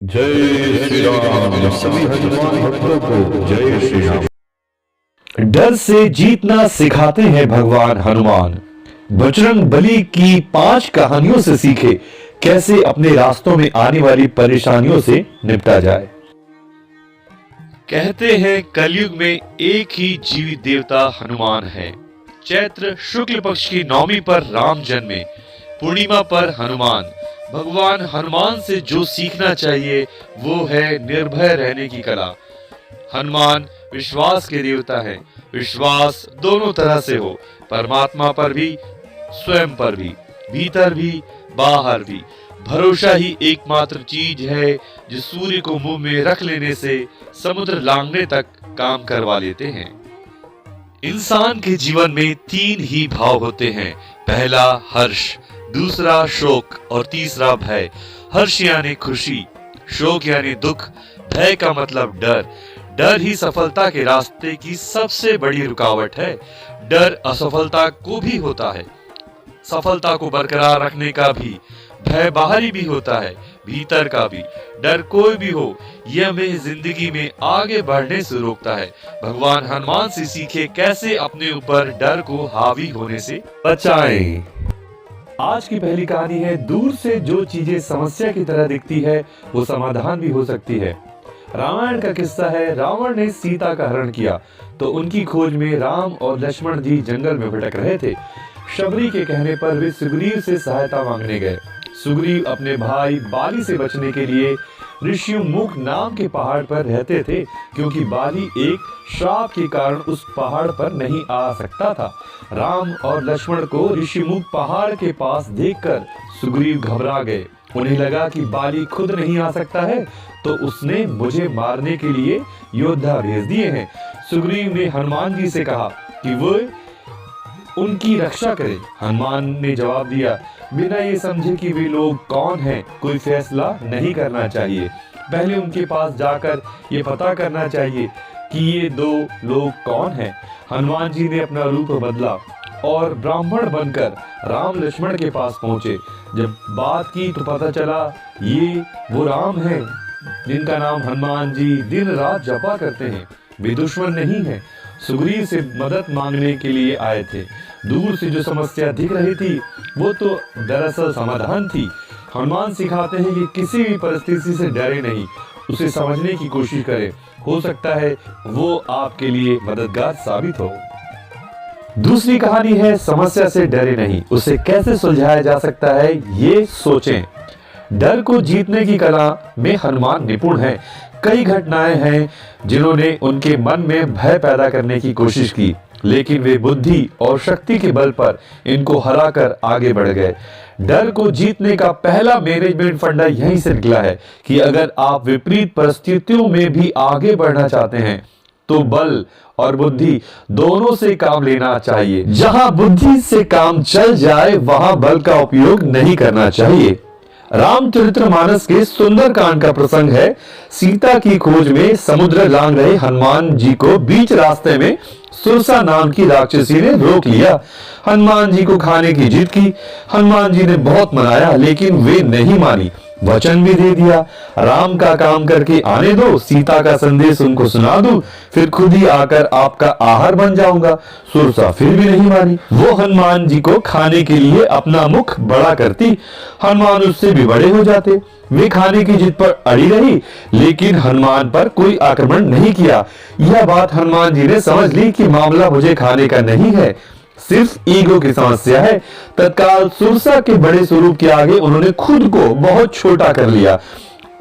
जय श्री राम। सभी हनुमान भक्तों को जय श्री राम। डर से जीतना सिखाते हैं भगवान हनुमान। बजरंग बली की 5 कहानियों से सीखे कैसे अपने रास्तों में आने वाली परेशानियों से निपटा जाए। कहते हैं कलयुग में एक ही जीवित देवता हनुमान है। चैत्र शुक्ल पक्ष की नवमी पर राम जन्मे, पूर्णिमा पर हनुमान। भगवान हनुमान से जो सीखना चाहिए वो है निर्भय रहने की कला। हनुमान विश्वास के देवता हैं। विश्वास दोनों तरह से हो, परमात्मा पर भी, स्वयं पर भी, भीतर भी, बाहर भी। भरोसा ही एकमात्र चीज है जो सूर्य को मुंह में रख लेने से समुद्र लांघने तक काम करवा लेते हैं। इंसान के जीवन में 3 ही भाव होते हैं। पहला हर्ष, दूसरा शोक और तीसरा भय। हर्ष यानी खुशी, शोक यानी दुख, भय का मतलब डर। डर ही सफलता के रास्ते की सबसे बड़ी रुकावट है। डर असफलता को भी होता है, सफलता को बरकरार रखने का भी। भय बाहरी भी होता है, भीतर का भी। डर कोई भी हो, यह हमें जिंदगी में आगे बढ़ने से रोकता है। भगवान हनुमान से सीखे कैसे अपने ऊपर डर को हावी होने से बचाएं। आज की पहली कहानी है, दूर से जो चीजें समस्या की तरह दिखती है वो समाधान भी हो सकती है। रामायण का किस्सा है। रावण ने सीता का हरण किया तो उनकी खोज में राम और लक्ष्मण जी जंगल में भटक रहे थे। शबरी के कहने पर वे सुग्रीव से सहायता मांगने गए। सुग्रीव अपने भाई बाली से बचने के लिए ऋषिमुख नाम के पहाड़ पर रहते थे, क्योंकि बाली एक श्राप के कारण उस पहाड़ पर नहीं आ सकता था। राम और लक्ष्मण को ऋषिमुख पहाड़ के पास देखकर सुग्रीव घबरा गए। उन्हें लगा कि बाली खुद नहीं आ सकता है तो उसने मुझे मारने के लिए योद्धा भेज दिए हैं। सुग्रीव ने हनुमान जी से कहा कि वो उनकी रक्षा करें। हनुमान ने जवाब दिया, बिना ये समझे कि वे लोग कौन हैं कोई फैसला नहीं करना चाहिए। पहले उनके पास जाकर ये पता करना चाहिए कि ये 2 लोग कौन हैं। हनुमान जी ने अपना रूप बदला और ब्राह्मण बनकर राम लक्ष्मण के पास पहुंचे। जब बात की तो पता चला ये वो राम हैं जिनका नाम हनुमान जी दिन रात जपा करते हैं। वे दुश्मन नहीं हैं, सुग्रीव से मदद मांगने के लिए आए थे। दूर से जो समस्या दिख रही थी वो तो दरअसल समाधान थी। हनुमान सिखाते हैं कि किसी भी परिस्थिति से डरे नहीं, उसे समझने की कोशिश करें। हो सकता है वो आपके लिए मददगार साबित हो। दूसरी कहानी है, समस्या से डरे नहीं, उसे कैसे सुलझाया जा सकता है ये सोचें। डर को जीतने की कला में हनुमान निपुण हैं। कई घटनाएं हैं जिन्होंने उनके मन में भय पैदा करने की कोशिश की, लेकिन वे बुद्धि और शक्ति के बल पर इनको हराकर आगे बढ़ गए। डर को जीतने का पहला मैनेजमेंट फंडा यहीं से निकला है कि अगर आप विपरीत परिस्थितियों में भी आगे बढ़ना चाहते हैं तो बल और बुद्धि दोनों से काम लेना चाहिए। जहां बुद्धि से काम चल जाए वहां बल का उपयोग नहीं करना चाहिए। रामचरितमानस के सुंदरकांड का प्रसंग है। सीता की खोज में समुद्र लांघ रहे हनुमान जी को बीच रास्ते में सुरसा नाम की राक्षसी ने रोक लिया। हनुमान जी को खाने की जिद की। हनुमान जी ने बहुत मनाया लेकिन वे नहीं मानी। वचन भी दे दिया, राम का काम करके आने दो, सीता का संदेश उनको सुना दूं, फिर खुद ही आकर आपका आहार बन जाऊंगा। सुरसा फिर भी नहीं मानी। वो हनुमान जी को खाने के लिए अपना मुख बड़ा करती, हनुमान उससे भी बड़े हो जाते। वे खाने की जिद पर अड़ी रही लेकिन हनुमान पर कोई आक्रमण नहीं किया। यह बात हनुमान जी ने समझ ली कि मामला मुझे खाने का नहीं है, सिर्फ ईगो की समस्या है। तत्काल सुरसा के बड़े स्वरूप के आगे उन्होंने खुद को बहुत छोटा कर लिया,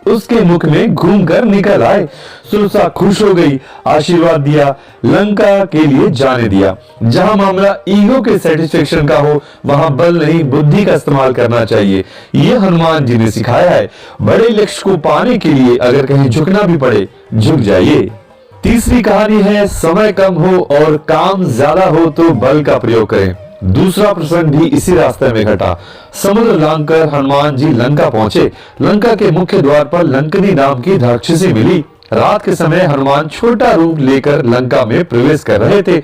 उसके मुख में घूमकर निकल आए। सुरसा खुश हो गई, आशीर्वाद दिया, लंका के लिए जाने दिया। जहां मामला ईगो के सेटिस्फेक्शन का हो वहां बल नहीं बुद्धि का इस्तेमाल करना चाहिए। यह हनुमान जी ने सिखाया है। बड़े लक्ष्य को पाने के लिए अगर कहीं झुकना भी पड़े झुक जाइए। तीसरी कहानी है, समय कम हो और काम ज्यादा हो तो बल का प्रयोग करें। दूसरा प्रसंग भी इसी रास्ते में घटा। समुद्र लांघकर हनुमान जी लंका पहुंचे। लंका के मुख्य द्वार पर लंकनी नाम की राक्षसी मिली। रात के समय हनुमान छोटा रूप लेकर लंका में प्रवेश कर रहे थे।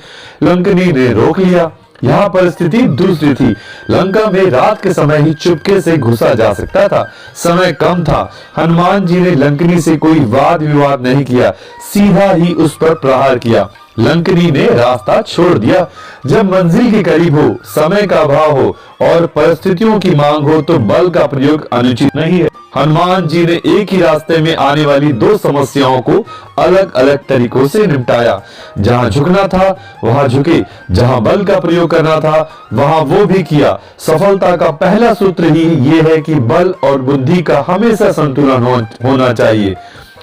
लंकनी ने रोक लिया। यहाँ परिस्थिति दूसरी थी। लंका में रात के समय ही चुपके से घुसा जा सकता था, समय कम था। हनुमान जी ने लंकनी से कोई वाद विवाद नहीं किया, सीधा ही उस पर प्रहार किया। लंकनी ने रास्ता छोड़ दिया। जब मंजिल के करीब हो, समय का अभाव हो और परिस्थितियों की मांग हो तो बल का प्रयोग अनुचित नहीं है। हनुमान जी ने एक ही रास्ते में आने वाली दो समस्याओं को अलग अलग तरीकों से निपटाया। जहां झुकना था वहां झुके, जहां बल का प्रयोग करना था वहां वो भी किया। सफलता का पहला सूत्र ही ये है कि बल और बुद्धि का हमेशा संतुलन होना चाहिए।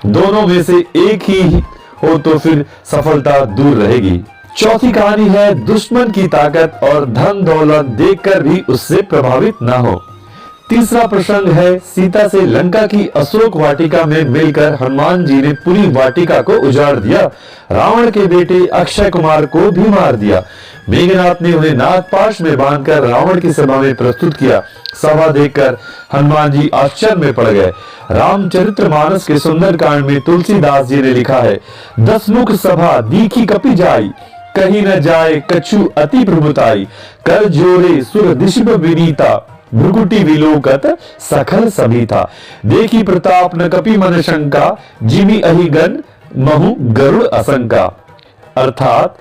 दोनों में से एक ही हो तो फिर सफलता दूर रहेगी। चौथी कहानी है दुश्मन की ताकत और धन दौलत देखकर भी उससे प्रभावित न हो। तीसरा प्रसंग है सीता से लंका की अशोक वाटिका में मिलकर हनुमान जी ने पूरी वाटिका को उजाड़ दिया। रावण के बेटे अक्षय कुमार को भी मार दिया। मेघनाथ ने उन्हें नागपाश में बांधकर रावण की सभा में प्रस्तुत किया। सभा देखकर हनुमान जी आश्चर्य में पड़ गए। रामचरितमानस के सुंदर कांड में तुलसीदास जी ने लिखा है, 10 मुख सभा दीखी कपि जाई, कहीं न जाए कछु अति प्रभुताई, कर जोरे सुर दिशिब विनीता, भ्रुकुटी विलोकत सखल सभी था, देखी प्रताप न कपि मन शंका, जिमि अहिगन महु गरुड़ असंका। अर्थात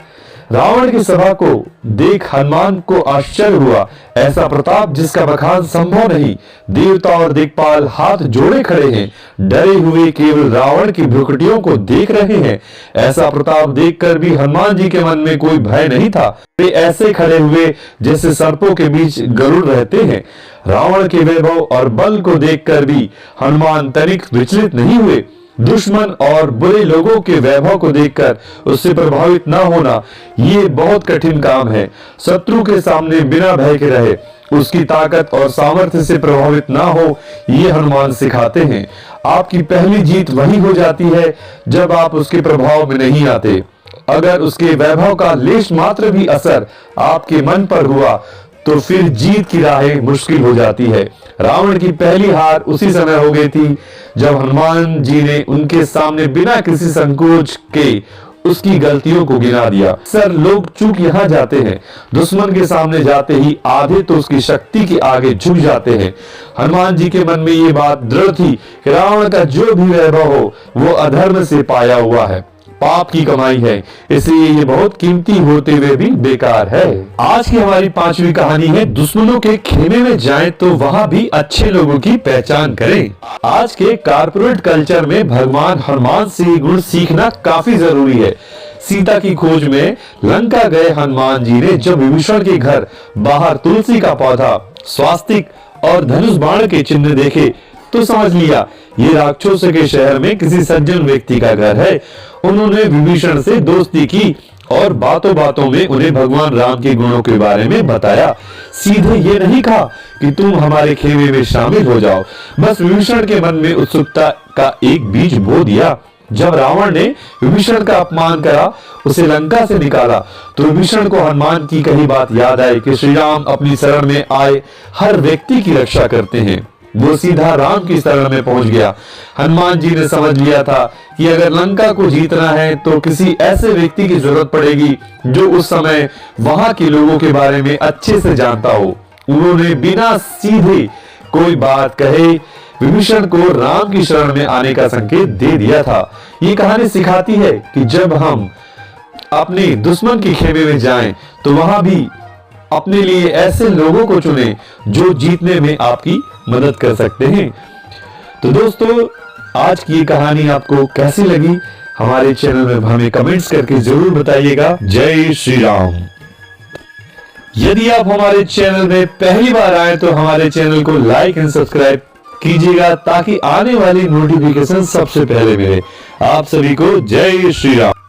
रावण की सभा को देख हनुमान को आश्चर्य हुआ। ऐसा प्रताप जिसका बखान संभव नहीं। देवता और दिक्पाल हाथ जोड़े खड़े हैं, डरे हुए केवल रावण की भ्रुकुटियों को देख रहे हैं। ऐसा प्रताप देखकर भी हनुमान जी के मन में कोई भय नहीं था। वे ऐसे खड़े हुए जैसे सर्पों के बीच गरुड़ रहते हैं। रावण के वैभव और बल को देखकर भी हनुमान तनिक विचलित नहीं हुए। दुश्मन और बुरे लोगों के वैभव को देखकर उससे प्रभावित न होना ये बहुत कठिन काम है। शत्रु के सामने बिना भय के रहे, उसकी ताकत और सामर्थ्य से प्रभावित ना हो, ये हनुमान सिखाते हैं। आपकी पहली जीत वही हो जाती है जब आप उसके प्रभाव में नहीं आते। अगर उसके वैभव का लेश मात्र भी असर आपके मन पर हुआ तो फिर जीत की राहें मुश्किल हो जाती है। रावण की पहली हार उसी समय हो गई थी जब हनुमान जी ने उनके सामने बिना किसी संकोच के उसकी गलतियों को गिना दिया। सर लोग चूक यहाँ जाते हैं, दुश्मन के सामने जाते ही आधे तो उसकी शक्ति के आगे झुक जाते हैं। हनुमान जी के मन में ये बात दृढ़ थी कि रावण का जो भी वैभव हो वो अधर्म से पाया हुआ है, पाप की कमाई है, इसलिए ये बहुत कीमती होते हुए भी बेकार है। आज की हमारी 5वीं कहानी है दुश्मनों के खेमे में जाएं तो वहां भी अच्छे लोगों की पहचान करें। आज के कारपोरेट कल्चर में भगवान हनुमान से गुण सीखना काफी जरूरी है। सीता की खोज में लंका गए हनुमान जी ने जब विभीषण के घर बाहर तुलसी का पौधा, स्वास्तिक और धनुष बाण के चिन्ह देखे तो समझ लिया ये राक्षसों के शहर में किसी सज्जन व्यक्ति का घर है। उन्होंने विभीषण से दोस्ती की और बातों बातों में उन्हें भगवान राम के गुणों के बारे में बताया। सीधे ये नहीं कहा कि तुम हमारे खेमे में शामिल हो जाओ, बस विभीषण के मन में उत्सुकता का एक बीज बो दिया। जब रावण ने विभीषण का अपमान करा, उसे लंका से निकाला, तो विभीषण को हनुमान की कही बात याद आई कि श्री राम अपनी शरण में आए हर व्यक्ति की रक्षा करते हैं। वो सीधा राम की शरण में पहुंच गया। हनुमान जी ने समझ लिया था कि अगर लंका को जीतना है तो किसी ऐसे व्यक्ति की जरूरत पड़ेगी जो उस समय वहां के लोगों के बारे में अच्छे से जानता हो। उन्होंने बिना सीधे कोई बात कहे विभीषण को राम की शरण में आने का संकेत दे दिया था। ये कहानी सिखाती है कि जब हम अपने दुश्मन के खेमे में जाएं तो वहां भी अपने लिए ऐसे लोगों को चुनें जो जीतने में आपकी मदद कर सकते हैं। तो दोस्तों, आज की ये कहानी आपको कैसी लगी हमारे चैनल में हमें कमेंट्स करके जरूर बताइएगा। जय श्री राम। यदि आप हमारे चैनल में पहली बार आए तो हमारे चैनल को लाइक एंड सब्सक्राइब कीजिएगा ताकि आने वाली नोटिफिकेशन सबसे पहले मिले। आप सभी को जय श्री राम।